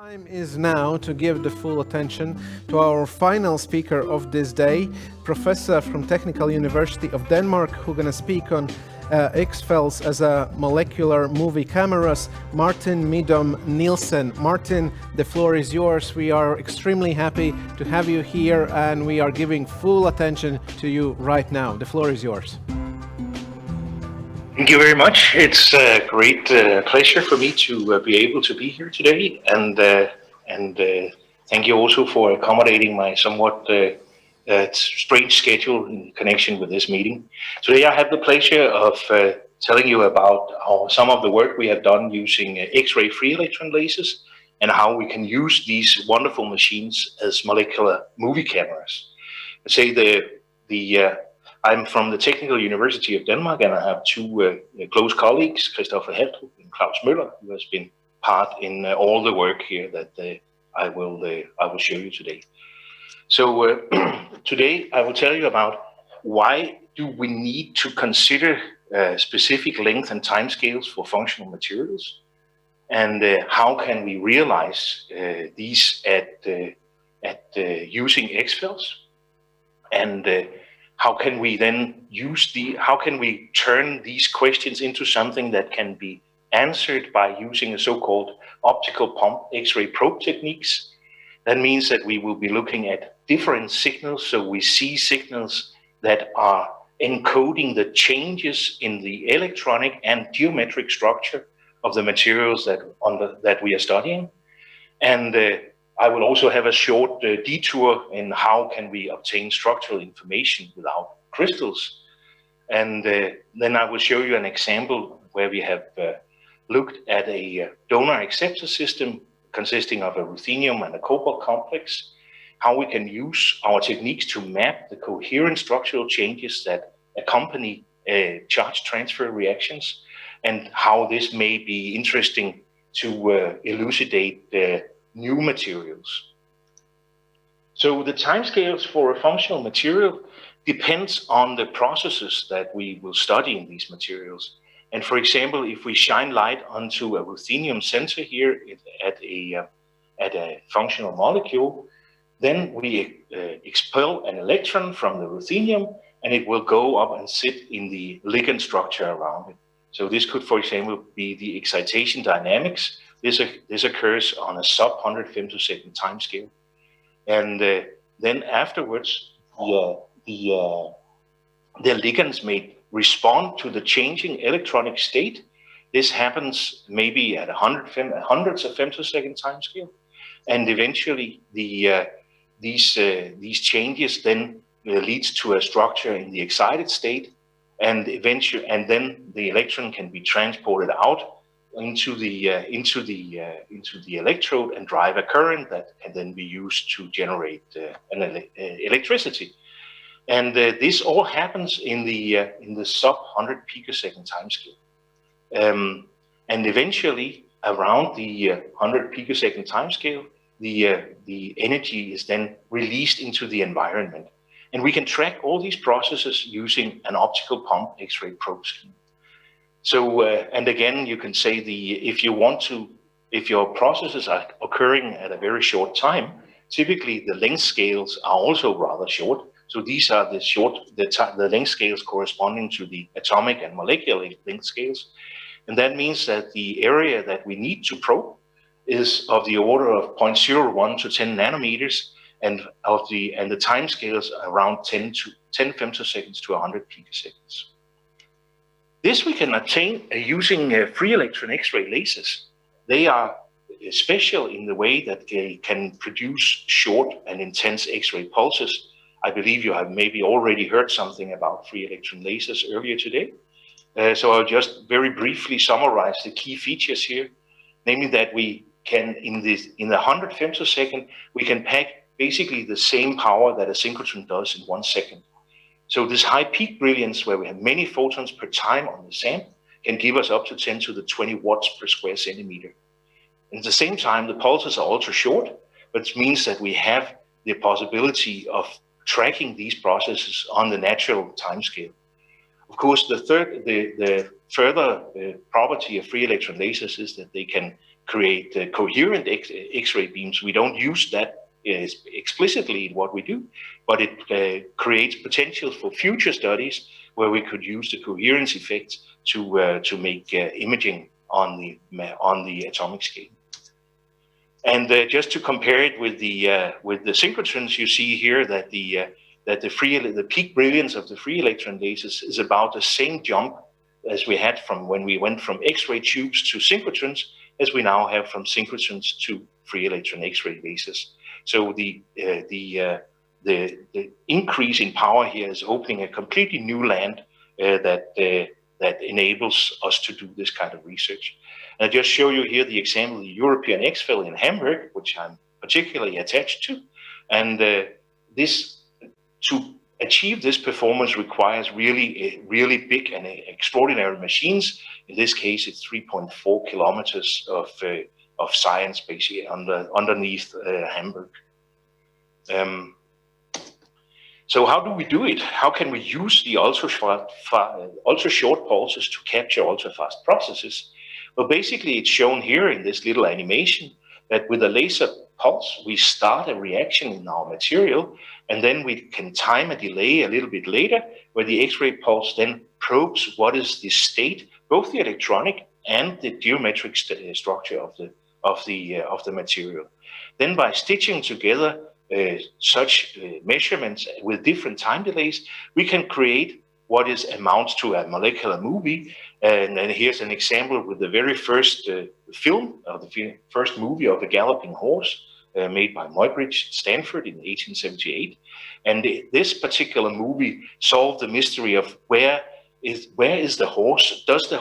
Time is now to give the full attention to our final speaker of this day, professor from Technical University of Denmark, who's going to speak on XFELs as a molecular movie cameras, Martin Meedom Nielsen. Martin, the floor is yours. We are extremely happy to have you here, and we are giving full attention to you right now. The floor is yours. Thank you very much. It's a great pleasure for me to be able to be here today, and thank you also for accommodating my somewhat strange schedule in connection with this meeting. Today I have the pleasure of telling you about some of the work we have done using X-ray free electron lasers and how we can use these wonderful machines as molecular movie cameras. I'm from the Technical University of Denmark, and I have two close colleagues, Christopher Heltrup and Klaus Møller, who has been part in all the work here that I will show you today. So today I will tell you about why do we need to consider specific length and timescales for functional materials, and how can we realize these at using XFELs, and how can we then how can we turn these questions into something that can be answered by using a so-called optical pump X-ray probe techniques? That means that we will be looking at different signals, so we see signals that are encoding the changes in the electronic and geometric structure of the materials that we are studying. And I will also have a short detour in how can we obtain structural information without crystals. And then I will show you an example where we have looked at a donor acceptor system consisting of a ruthenium and a cobalt complex, how we can use our techniques to map the coherent structural changes that accompany charge transfer reactions, and how this may be interesting to elucidate new materials. So the timescales for a functional material depends on the processes that we will study in these materials. And for example, if we shine light onto a ruthenium sensor here at a functional molecule, then we expel an electron from the ruthenium, and it will go up and sit in the ligand structure around it. So this could, for example, be the excitation dynamics. This occurs on a sub 100 femtosecond timescale, and then afterwards, the ligands may respond to the changing electronic state. This happens maybe at hundreds of femtosecond timescale, and eventually these changes then leads to a structure in the excited state, and then the electron can be transported out into the electrode and drive a current that can then be used to generate electricity. And this all happens in the sub 100 picosecond timescale. And eventually, around the 100 picosecond timescale, the energy is then released into the environment. And we can track all these processes using an optical pump X-ray probe scheme. So, and again, you can say if your processes are occurring at a very short time, typically the length scales are also rather short. So these are the length scales corresponding to the atomic and molecular length scales. And that means that the area that we need to probe is of the order of 0.01 to 10 nanometers, and the time scales around 10 femtoseconds to 100 picoseconds. This we can obtain using free electron X-ray lasers. They are special in the way that they can produce short and intense X-ray pulses. I believe you have maybe already heard something about free electron lasers earlier today. So I'll just very briefly summarize the key features here, namely that we can, in the 100 femtosecond, we can pack basically the same power that a synchrotron does in 1 second. So this high peak brilliance, where we have many photons per time on the SAM, can give us up to 10 to the 20 watts per square centimeter. And at the same time, the pulses are ultra short, which means that we have the possibility of tracking these processes on the natural timescale. Of course, the further property of free electron lasers is that they can create coherent X-ray beams. We don't use that explicitly in what we do, but it creates potential for future studies where we could use the coherence effects to make imaging on the atomic scale. And just to compare it with the synchrotrons, you see here that the peak brilliance of the free electron lasers is about the same jump as we had from when we went from X-ray tubes to synchrotrons, as we now have from synchrotrons to free electron X-ray lasers. So the increase in power here is opening a completely new land that enables us to do this kind of research. And I just show you here the example of the European XFEL in Hamburg, which I'm particularly attached to. And to achieve this performance requires really big and extraordinary machines. In this case, it's 3.4 kilometers of science basically underneath Hamburg. So how do we do it? How can we use the ultra short pulses to capture ultra-fast processes? Well, basically, it's shown here in this little animation that with a laser pulse, we start a reaction in our material, and then we can time a delay a little bit later, where the X-ray pulse then probes what is the state, both the electronic and the geometric structure of the material. Then by stitching together such measurements with different time delays, we can create what amounts to a molecular movie. And here's an example with the very first film, the first movie of the Galloping Horse, made by Muybridge at Stanford in 1878. And this particular movie solved the mystery of where is the horse? Does the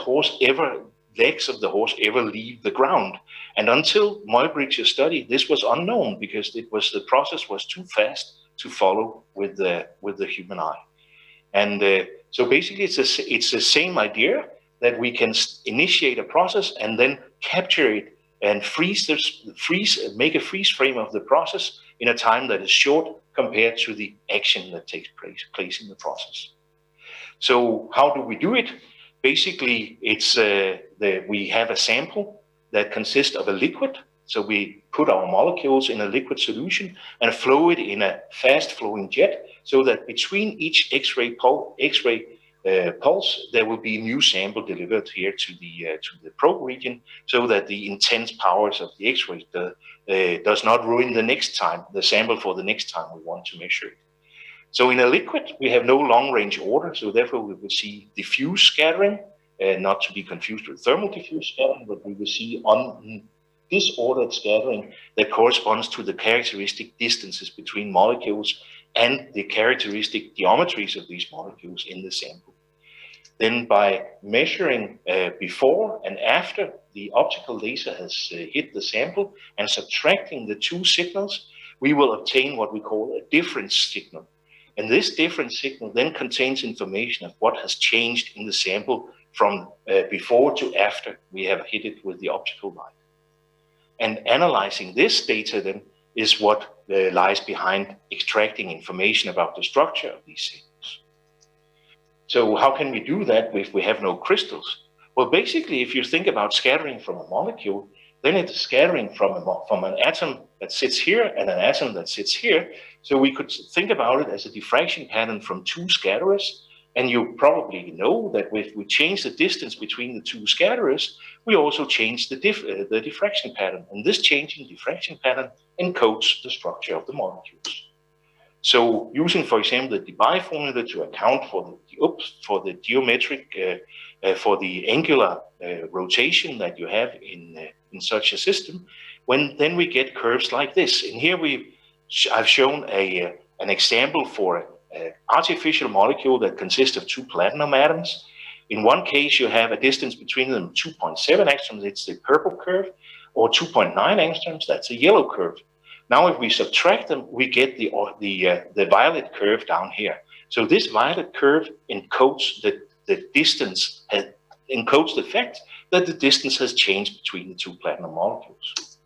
legs of the horse ever leave the ground? And until Muybridge's study, this was unknown because the process was too fast to follow with the human eye. And so basically, it's the same idea that we can initiate a process and then capture it and make a freeze frame of the process in a time that is short compared to the action that takes place in the process. So how do we do it? Basically, we have a sample that consists of a liquid. So we put our molecules in a liquid solution and flow it in a fast-flowing jet, so that between each X-ray pulse, there will be a new sample delivered here to the probe region, so that the intense powers of the X-ray does not ruin the sample for the next time we want to measure it. So in a liquid, we have no long-range order, so therefore we will see diffuse scattering, not to be confused with thermal diffuse scattering, but we will see disordered scattering that corresponds to the characteristic distances between molecules and the characteristic geometries of these molecules in the sample. Then by measuring before and after the optical laser has hit the sample and subtracting the two signals, we will obtain what we call a difference signal. And this difference signal then contains information of what has changed in the sample from before to after we have hit it with the optical light. And analyzing this data then is what lies behind extracting information about the structure of these signals. So how can we do that if we have no crystals? Well, basically, if you think about scattering from a molecule, then it's scattering from an atom that sits here and an atom that sits here. So we could think about it as a diffraction pattern from two scatterers. And you probably know that if we change the distance between the two scatterers, we also change the diffraction pattern. And this changing diffraction pattern encodes the structure of the molecules. So using, for example, the Debye formula to account for the geometric, for the angular rotation that you have in such a system, then we get curves like this. And here I've shown an example for an artificial molecule that consists of two platinum atoms. In one case, you have a distance between them 2.7 angstroms, it's the purple curve, or 2.9 angstroms, that's a yellow curve. Now, if we subtract them, we get the violet curve down here. So this violet curve encodes the distance, encodes the fact that the distance has changed between the two platinum molecules.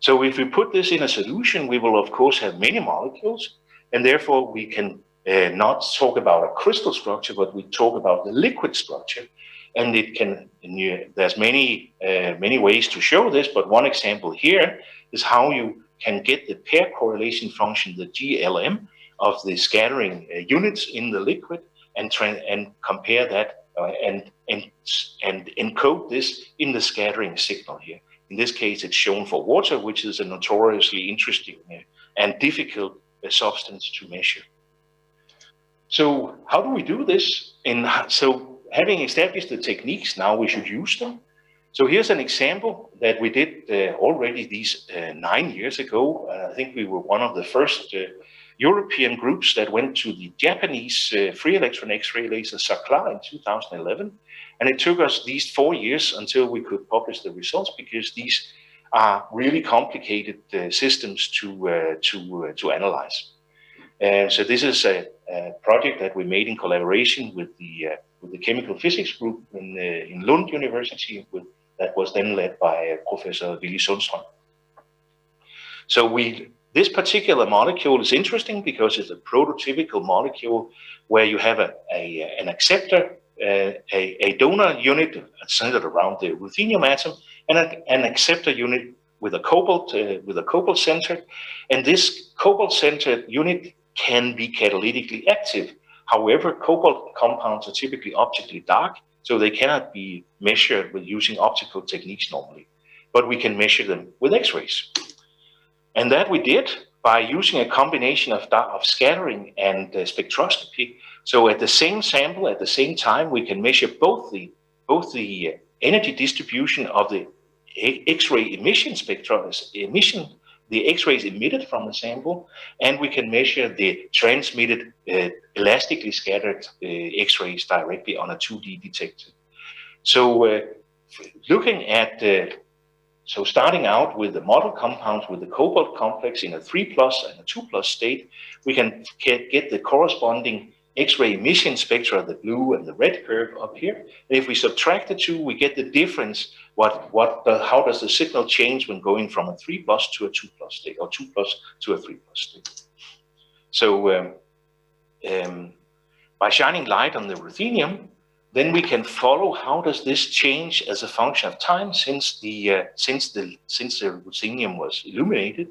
So if we put this in a solution, we will of course have many molecules, and therefore we can not talk about a crystal structure, but we talk about the liquid structure. and it can. There's many ways to show this, but one example here is how you can get the pair correlation function, the GLM, of the scattering units in the liquid, and compare that and encode this in the scattering signal here. In this case, it's shown for water, which is a notoriously interesting and difficult substance to measure. So how do we do this? So having established the techniques, now we should use them. So here's an example that we did already these 9 years ago. I think we were one of the first European groups that went to the Japanese free electron X-ray laser SACLA in 2011. And it took us these 4 years until we could publish the results, because these are really complicated systems to analyze. So this is a project that we made in collaboration with the chemical physics group in Lund University, that was then led by Professor Willy Sundström. So this particular molecule is interesting because it's a prototypical molecule where you have an acceptor, a donor unit centered around the ruthenium atom, and an acceptor unit with a cobalt center. And this cobalt centered unit can be catalytically active. However, cobalt compounds are typically optically dark, so they cannot be measured with using optical techniques normally. But we can measure them with X-rays. And that we did by using a combination of scattering and spectroscopy. So at the same sample, at the same time, we can measure both the energy distribution of the X-ray emission the X-rays emitted from the sample, and we can measure the transmitted elastically scattered X-rays directly on a 2D detector. So so starting out with the model compounds with the cobalt complex in a 3+ and a 2+ state, we can get the corresponding X-ray emission spectra, the blue and the red curve up here. And if we subtract the two, we get the difference. How does the signal change when going from a 3+ to a 2+ state, or 2+ to a 3+ state? So by shining light on the ruthenium, then we can follow how does this change as a function of time since the ruthenium was illuminated.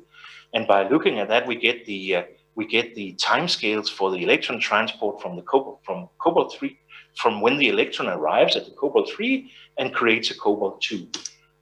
And by looking at that, we get the time scales for the electron transport from cobalt 3, from when the electron arrives at the cobalt 3 and creates a cobalt 2.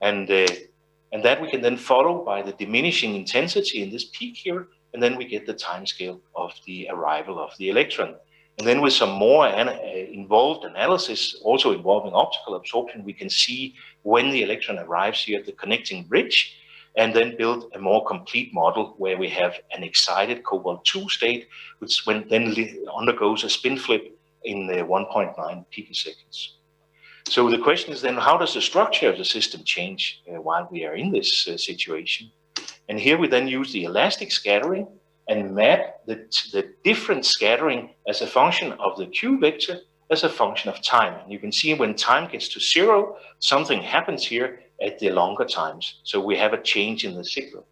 And that we can then follow by the diminishing intensity in this peak here, and then we get the time scale of the arrival of the electron. And then with some more involved analysis, also involving optical absorption, we can see when the electron arrives here at the connecting bridge, and then build a more complete model where we have an excited cobalt 2 state, which then undergoes a spin flip in 1.9 picoseconds. So the question is then, how does the structure of the system change while we are in this situation? And here we then use the elastic scattering and map the different scattering as a function of the Q vector as a function of time. And you can see when time gets to 0, something happens here at the longer times. So we have a change in the signal.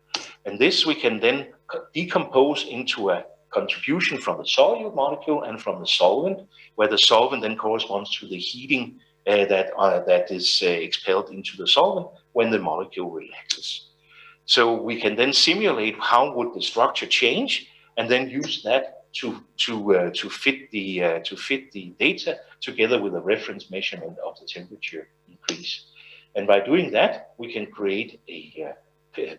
And this we can then decompose into a contribution from the solute molecule and from the solvent, where the solvent then corresponds to the heating that is expelled into the solvent when the molecule relaxes. So we can then simulate how would the structure change, and then use that to fit the data together with a reference measurement of the temperature increase. And by doing that, we can create a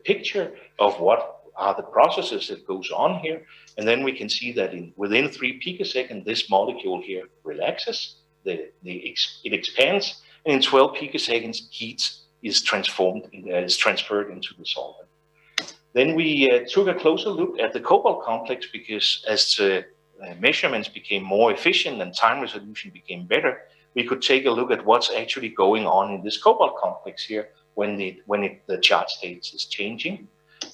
picture of what are the processes that goes on here. And then we can see that within 3 picoseconds, this molecule here relaxes, it expands, and in 12 picoseconds, heat is transferred into the solvent. Then we took a closer look at the cobalt complex, because as measurements became more efficient and time resolution became better, we could take a look at what's actually going on in this cobalt complex here when the charge state is changing.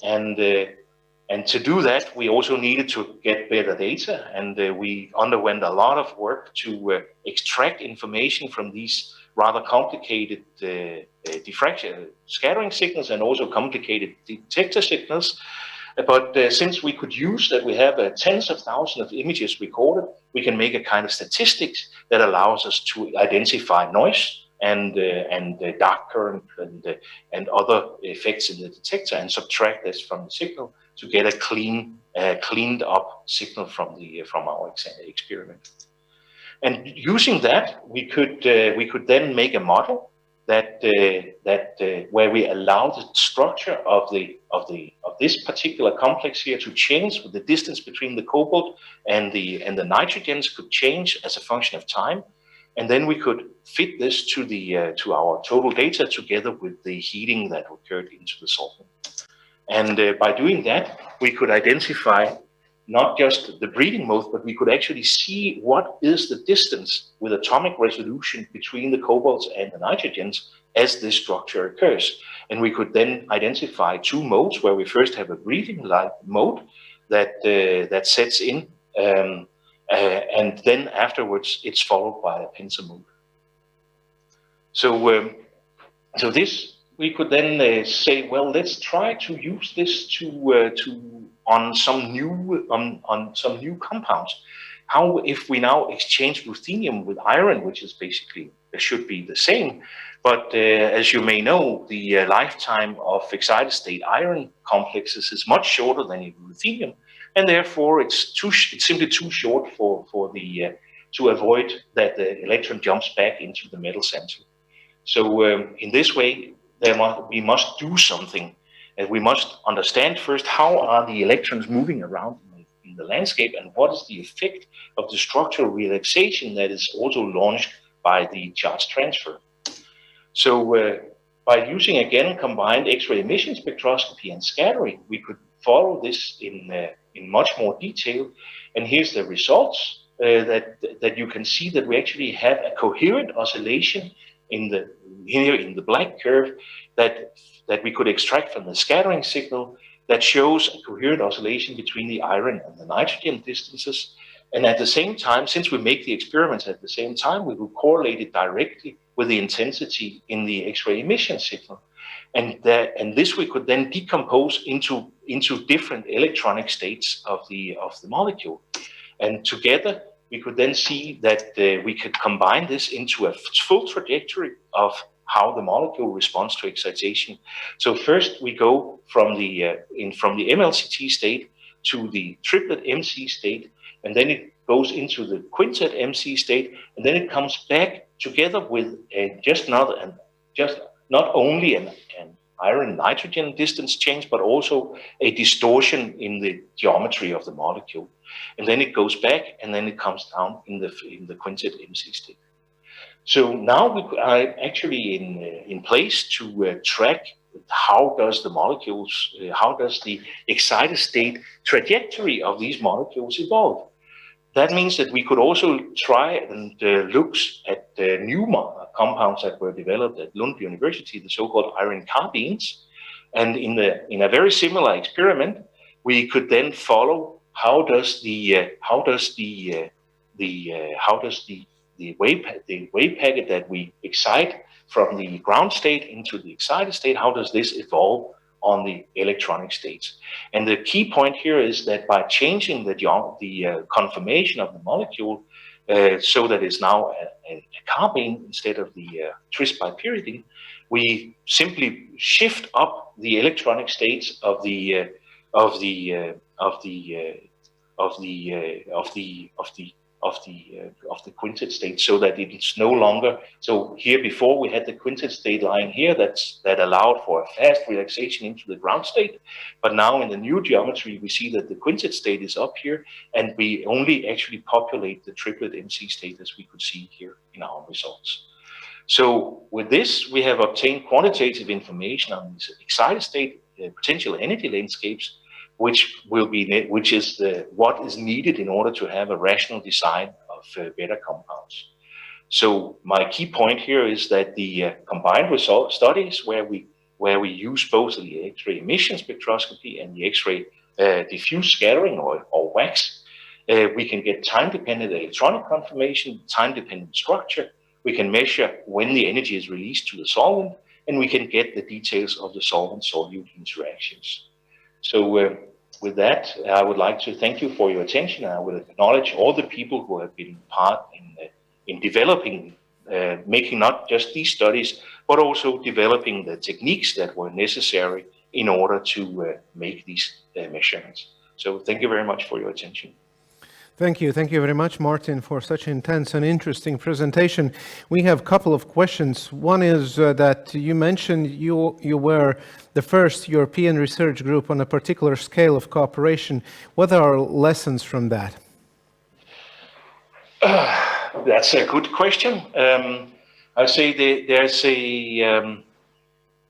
And to do that, we also needed to get better data, and we underwent a lot of work to extract information from these rather complicated diffraction scattering signals and also complicated detector signals. But since we could use that we have tens of thousands of images recorded, we can make a kind of statistics that allows us to identify noise and dark current and other effects in the detector and subtract this from the signal to get a cleaned up signal from our experiment. And using that, we could then make a model that where we allow the structure of this particular complex here to change with the distance between the cobalt and the nitrogens could change as a function of time, and then we could fit this to our total data together with the heating that occurred into the solvent. And by doing that, we could identify not just the breeding mode, but we could actually see what is the distance with atomic resolution between the cobalts and the nitrogens as this structure occurs. And we could then identify two modes where we first have a breeding-like mode that sets in, and then afterwards it's followed by a pincer mode. So this we could then say, well, let's try to use this on some new compounds. How if we now exchange ruthenium with iron, which is basically should be the same, but as you may know, the lifetime of excited state iron complexes is much shorter than in ruthenium, and therefore it's simply too short to avoid that the electron jumps back into the metal center. So in this way, we must do something, and we must understand first how are the electrons moving around in the landscape, and what is the effect of the structural relaxation that is also launched by the charge transfer. So by using again combined X-ray emission spectroscopy and scattering, we could follow this in much more detail. And here's the results that you can see that we actually have a coherent oscillation here in the black curve that we could extract from the scattering signal that shows a coherent oscillation between the iron and the nitrogen distances. And at the same time, since we make the experiments at the same time, we will correlate it directly with the intensity in the X-ray emission signal. And this we could then decompose into different electronic states of the molecule. And together, we could then see that we could combine this into a full trajectory of how the molecule responds to excitation. So first we go from the MLCT state to the triplet MC state, and then it goes into the quintet MC state, and then it comes back together with not only an iron-nitrogen distance change, but also a distortion in the geometry of the molecule. And then it goes back, and then it comes down in the quintet MC state. So now we are actually in place to track how does the excited state trajectory of these molecules evolve. That means that we could also try and look at new compounds that were developed at Lund University, the so-called iron carbines. And in a very similar experiment, we could then follow how does the wave packet that we excite from the ground state into the excited state, how does this evolve on the electronic states? And the key point here is that by changing the conformation of the molecule so that it's now a carbene instead of the tris bipyridine, we simply shift up the electronic states of the quintet state, so that it's no longer. So here before we had the quintet state lying here that allowed for a fast relaxation into the ground state, but now in the new geometry we see that the quintet state is up here, and we only actually populate the triplet MC state as we could see here in our results. So with this we have obtained quantitative information on this excited state potential energy landscapes, which is what is needed in order to have a rational design of better compounds. So my key point here is that the combined result studies where we use both the X-ray emission spectroscopy and the X-ray diffuse scattering or WAX, we can get time-dependent electronic conformation, time-dependent structure. We can measure when the energy is released to the solvent, and we can get the details of the solvent-solute interactions. So with that, I would like to thank you for your attention. I will acknowledge all the people who have been part in developing, making not just these studies, but also developing the techniques that were necessary in order to make these measurements. So thank you very much for your attention. Thank you very much, Martin, for such intense and interesting presentation. We have a couple of questions. One is that you mentioned you were the first European research group on a particular scale of cooperation. What are lessons from that? That's a good question. I'd say there's a...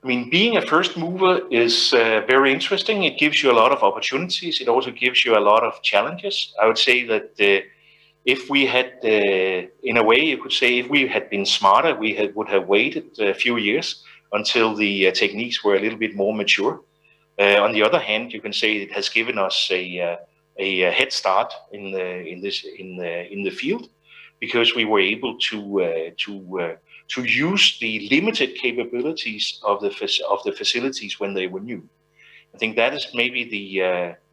I mean, being a first mover is very interesting. It gives you a lot of opportunities. It also gives you a lot of challenges. I would say that if we had, in a way, you could say, if we had been smarter, we would have waited a few years until the techniques were a little bit more mature. On the other hand, you can say it has given us a head start in the field, because we were able to use the limited capabilities of the facilities when they were new. I think that is maybe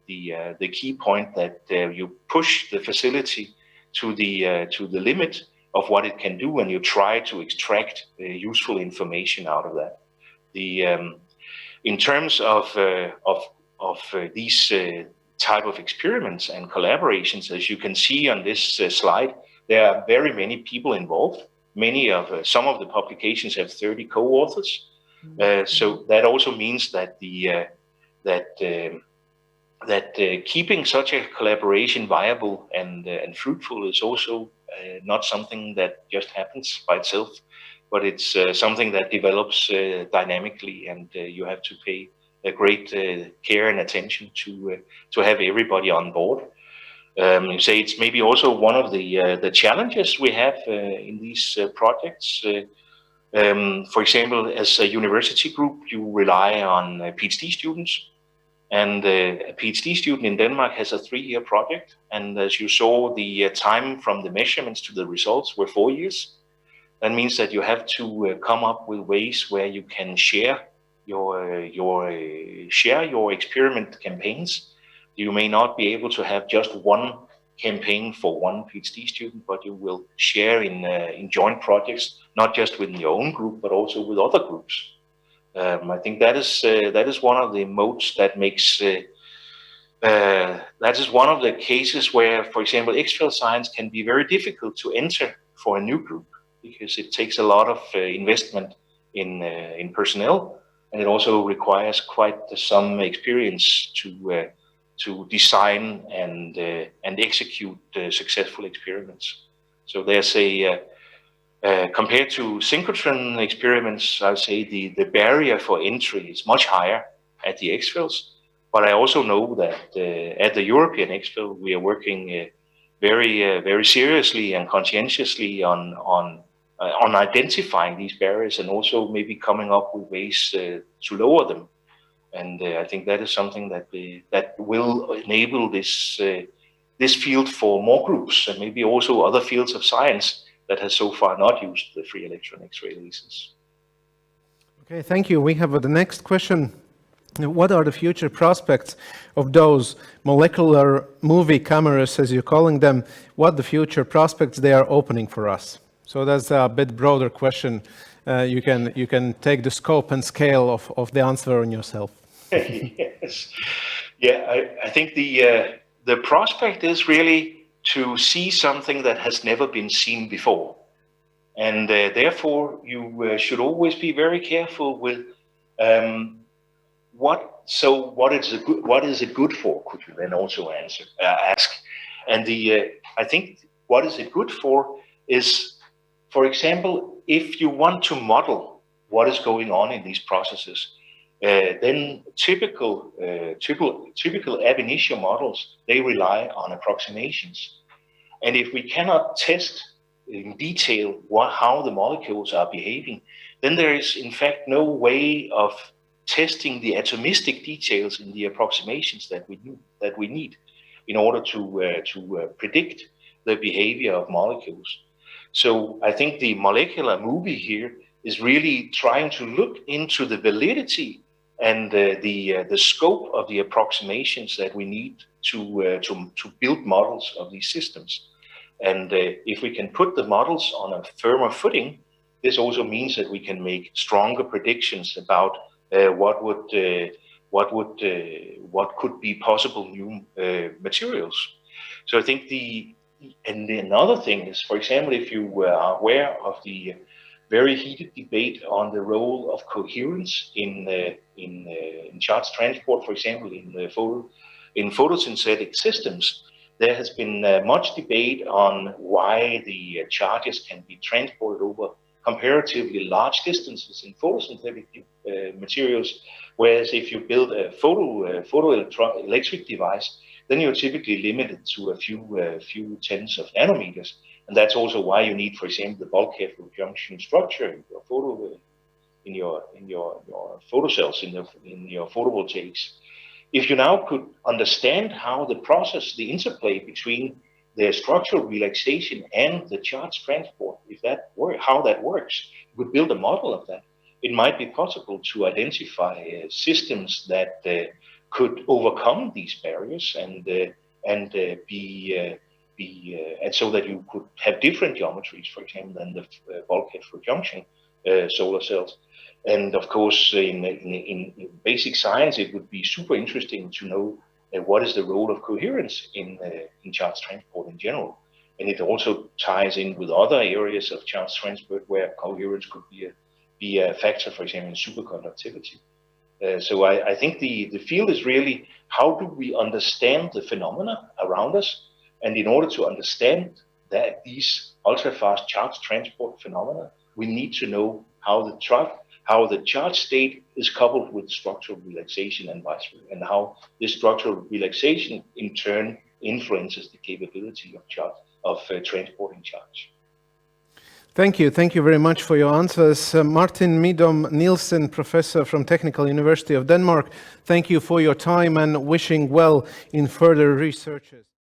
the key point, that you push the facility to the limit of what it can do, and you try to extract useful information out of that. In terms of these type of experiments and collaborations, as you can see on this slide, there are very many people involved. Some of the publications have 30 co-authors. So that also means that keeping such a collaboration viable and fruitful is also not something that just happens by itself, but it's something that develops dynamically, and you have to pay a great care and attention to have everybody on board. You say it's maybe also one of the challenges we have in these projects. For example, as a university group, you rely on PhD students, and a PhD student in Denmark has a 3-year project. And as you saw, the time from the measurements to the results were 4 years. That means that you have to come up with ways where you can share your experiment campaigns. You may not be able to have just one campaign for one PhD student, but you will share in joint projects, not just within your own group, but also with other groups. I think that is one of the modes that makes. That is one of the cases where, for example, XFEL science can be very difficult to enter for a new group, because it takes a lot of investment in personnel, and it also requires quite some experience to design and execute successful experiments. So there's compared to synchrotron experiments, I would say the barrier for entry is much higher at the XFELs. But I also know that at the European XFEL, we are working very seriously and conscientiously on identifying these barriers, and also maybe coming up with ways to lower them. And I think that is something that will enable this field for more groups, and maybe also other fields of science that has so far not used the free electron X-ray lasers. Okay, thank you. We have the next question. What are the future prospects of those molecular movie cameras, as you're calling them? What the future prospects they are opening for us? So that's a bit broader question. You can take the scope and scale of the answer on yourself. Yes. Yeah, I think the prospect is really to see something that has never been seen before. And therefore, you should always be very careful with what is it good for, could you then also ask. And I think what is it good for is, for example, if you want to model what is going on in these processes, then typical ab initio models, they rely on approximations. And if we cannot test in detail how the molecules are behaving, then there is in fact no way of testing the atomistic details in the approximations that we need in order to predict the behavior of molecules. So I think the molecular movie here is really trying to look into the validity and the scope of the approximations that we need to build models of these systems. And if we can put the models on a firmer footing, this also means that we can make stronger predictions about what could be possible new materials. So I think another thing is, for example, if you are aware of the very heated debate on the role of coherence in charge transport, for example, in photosynthetic systems, there has been much debate on why the charges can be transported over comparatively large distances in photosynthetic materials, whereas if you build a photoelectric device, then you're typically limited to a few tens of nanometers, and that's also why you need, for example, the bulkhead junction structure in your photocells in your photovoltaics. If you now could understand how the interplay between the structural relaxation and the charge transport, how that works, we build a model of that. It might be possible to identify systems that could overcome these barriers and so that you could have different geometries, for example, than the bulkhead for junction solar cells. And of course, in basic science, it would be super interesting to know what is the role of coherence in charge transport in general. And it also ties in with other areas of charge transport where coherence could be a factor, for example, in superconductivity. So I think the field is really, how do we understand the phenomena around us? And in order to understand these ultra-fast charge transport phenomena, we need to know how the charge state is coupled with structural relaxation and vice versa, and how this structural relaxation in turn influences the capability of transporting charge. Thank you very much for your answers. Martin Meedom Nielsen, professor from Technical University of Denmark, thank you for your time and wishing well in further researches.